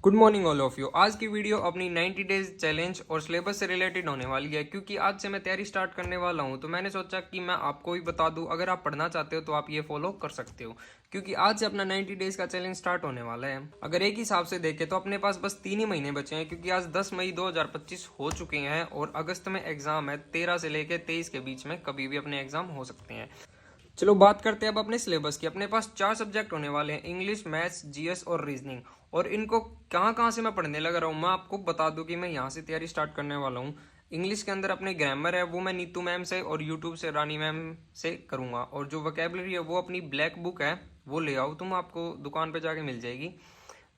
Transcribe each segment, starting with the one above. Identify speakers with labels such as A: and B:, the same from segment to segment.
A: Good morning all of you. आज की video अपनी 90 डेज चैलेंज और सिलेबस से रिलेटेड होने वाली है, क्योंकि आज से मैं तैयारी स्टार्ट करने वाला हूं। तो मैंने सोचा कि मैं आपको भी बता दूं, अगर आप पढ़ना चाहते हो तो आप ये फॉलो कर सकते हो, क्योंकि आज से अपना 90 डेज का चैलेंज स्टार्ट होने वाला है। अगर एक हिसाब से देखें तो अपने पास बस 3 ही महीने बचे हैं, क्योंकि आज 10 मई 2025 हो चुके हैं और अगस्त में एग्जाम है। 13 से लेकर 23 के बीच में कभी भी अपने एग्जाम हो सकते हैं। चलो बात करते हैं अब अपने सिलेबस की। अपने पास 4 सब्जेक्ट होने वाले हैं, इंग्लिश, मैथ्स, जीएस और रीजनिंग। और इनको कहाँ कहाँ से मैं पढ़ने लग रहा हूँ, मैं आपको बता दूं कि मैं यहाँ से तैयारी स्टार्ट करने वाला हूँ। इंग्लिश के अंदर अपने ग्रामर है वो मैं नीतू मैम से और यूट्यूब से रानी मैम से करूँगा। और जो वोकेबलरी है वो अपनी ब्लैक बुक है वो ले आओ, तुम आपको दुकान पर जाके मिल जाएगी,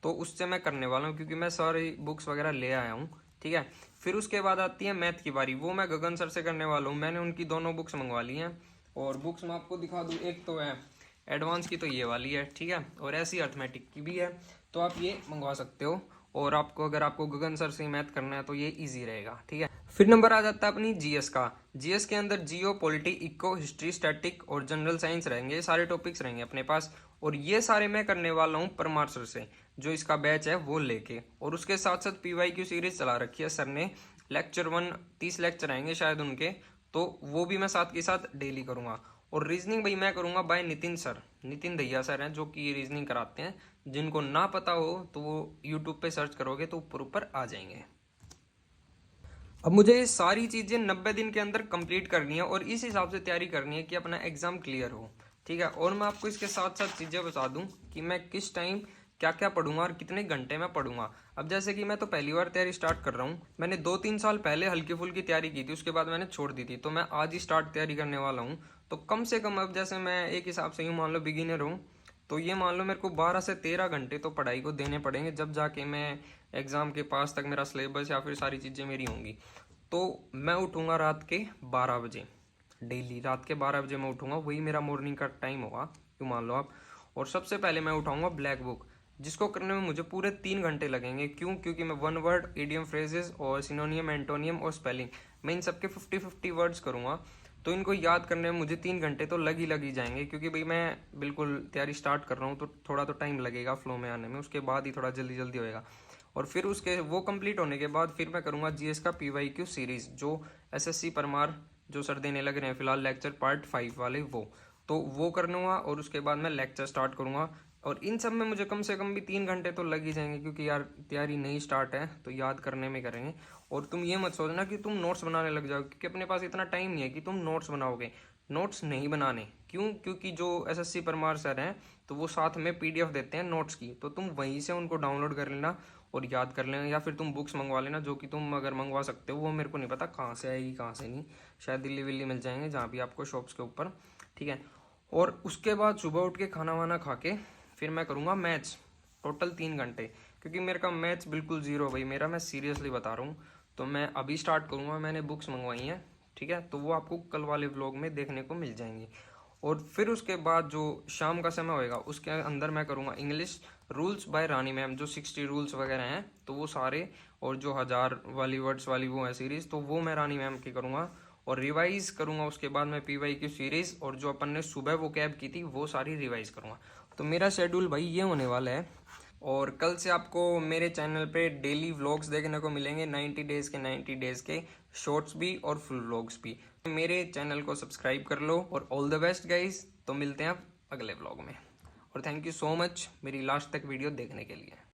A: तो उससे मैं करने वाला हूँ, क्योंकि मैं सारी बुक्स वगैरह ले आया हूँ। ठीक है। फिर उसके बाद आती है मैथ की बारी, वो मैं गगन सर से करने वाला हूँ। मैंने उनकी दोनों बुक्स मंगवा ली हैं और बुक्स मैं आपको दिखा दूँ। एक तो है एडवांस की, तो ये वाली है, ठीक है, और ऐसी अर्थमेटिक की भी है, तो आप ये मंगवा सकते हो। और आपको अगर आपको गगन सर से मैथ करना है तो ये इजी रहेगा, ठीक है। फिर नंबर आ जाता है अपनी जीएस का। जीएस के अंदर जियो, पॉलिटी, इको, हिस्ट्री, स्टैटिक और जनरल साइंस रहेंगे, ये सारे टॉपिक्स रहेंगे अपने पास। और ये सारे मैं करने वाला हूँ परमार सर से, जो इसका बैच है वो लेके। और उसके साथ साथ पीवाईक्यू सीरीज चला रखी है सर ने। लेक्चर 1 30 लेक्चर आएंगे शायद उनके, तो वो भी मैं साथ के साथ डेली करूँगा। और रीजनिंग भाई मैं करूँगा बाय नितिन सर, नितिन दैया सर हैं जो कि रीजनिंग कराते हैं। जिनको ना पता हो तो वो यूट्यूब पे सर्च करोगे तो ऊपर ऊपर आ जाएंगे। अब मुझे ये सारी चीज़ें 90 दिन के अंदर कंप्लीट करनी है और इस हिसाब से तैयारी करनी है कि अपना एग्जाम क्लियर हो, ठीक है। और मैं आपको इसके साथ साथ चीज़ें बता दूं कि मैं किस टाइम क्या क्या पढ़ूंगा और कितने घंटे में पढ़ूंगा। अब जैसे कि मैं तो पहली बार तैयारी स्टार्ट कर रहा हूँ, मैंने 2-3 साल पहले हल्की फुल्की तैयारी की थी, उसके बाद मैंने छोड़ दी थी, तो मैं आज ही स्टार्ट तैयारी करने वाला हूँ। तो कम से कम अब जैसे मैं एक हिसाब से यूँ मान लो बिगिनर हूँ, तो ये मान लो मेरे को 12 से 13 घंटे तो पढ़ाई को देने पड़ेंगे, जब जाके मैं एग्ज़ाम के पास तक मेरा सिलेबस या फिर सारी चीज़ें मेरी होंगी। तो मैं उठूँगा रात के 12 बजे, डेली रात के 12 बजे मैं उठूँगा, वही मेरा मॉर्निंग का टाइम होगा, यूँ मान लो आप। और सबसे पहले मैं उठाऊँगा ब्लैक बुक, जिसको करने में मुझे पूरे 3 घंटे लगेंगे। क्यों? क्योंकि मैं वन वर्ड, इडियम, फ्रेजेस और सिनोनियम, एंटोनियम और स्पेलिंग, मैं इन सबके 50-50 वर्ड्स करूँगा। तो इनको याद करने में मुझे 3 घंटे तो लग ही जाएंगे, क्योंकि भाई मैं बिल्कुल तैयारी स्टार्ट कर रहा हूँ, तो थोड़ा तो टाइम लगेगा फ्लो में आने में, उसके बाद ही थोड़ा जल्दी जल्दी होएगा। और फिर उसके वो कंप्लीट होने के बाद फिर मैं करूँगा जीएस का पीवाईक्यू सीरीज, जो एसएससी परमार जो सर देने लग रहे हैं फिलहाल लेक्चर पार्ट 5 वाले, वो कर लूँगा। और उसके बाद मैं लेक्चर स्टार्ट करूँगा। और इन सब में मुझे कम से कम भी 3 घंटे तो लग ही जाएंगे, क्योंकि यार तैयारी नहीं स्टार्ट है तो याद करने में करेंगे। और तुम ये मत सोचना कि तुम नोट्स बनाने लग जाओ, क्योंकि अपने पास इतना टाइम नहीं है कि तुम नोट्स बनाओगे। नोट्स नहीं बनाने, क्यों? क्योंकि जो एसएससी परमार सर हैं तो वो साथ में पीडीएफ देते हैं नोट्स की, तो तुम वहीं से उनको डाउनलोड कर लेना और याद कर लेना। या फिर तुम बुक्स मंगवा लेना, जो कि तुम अगर मंगवा सकते हो, वो मेरे को नहीं पता कहाँ से आएगी कहाँ से नहीं, शायद दिल्ली विल्ली मिल जाएंगे जहाँ भी आपको शॉप्स के ऊपर, ठीक है। और उसके बाद सुबह उठ के खाना वाना खा के फिर मैं करूँगा मैथ्स, टोटल 3 घंटे, क्योंकि मेरे का मैथ्स बिल्कुल ज़ीरो भाई मेरा, मैं सीरियसली बता रहा हूँ। तो मैं अभी स्टार्ट करूँगा, मैंने बुक्स मंगवाई हैं, ठीक है, तो वो आपको कल वाले व्लॉग में देखने को मिल जाएंगी। और फिर उसके बाद जो शाम का समय होएगा उसके अंदर मैं करूँगा इंग्लिश रूल्स बाय रानी मैम, जो 60 रूल्स वगैरह हैं तो वो सारे, और जो 1000 वाली वर्ड्स वाली वो है सीरीज़, तो वो मैं रानी मैम की करूँगा। और रिवाइज करूँगा उसके बाद मैं पीवाई की सीरीज़, और जो अपन ने सुबह वो कैब की थी वो सारी रिवाइज करूँगा। तो मेरा शेड्यूल भाई ये होने वाला है। और कल से आपको मेरे चैनल पे डेली व्लॉग्स देखने को मिलेंगे, 90 डेज़ के शॉर्ट्स भी और फुल व्लॉग्स भी। मेरे चैनल को सब्सक्राइब कर लो और ऑल द बेस्ट गाइस। तो मिलते हैं आप अगले व्लॉग में, और थैंक यू सो मच मेरी लास्ट तक वीडियो देखने के लिए।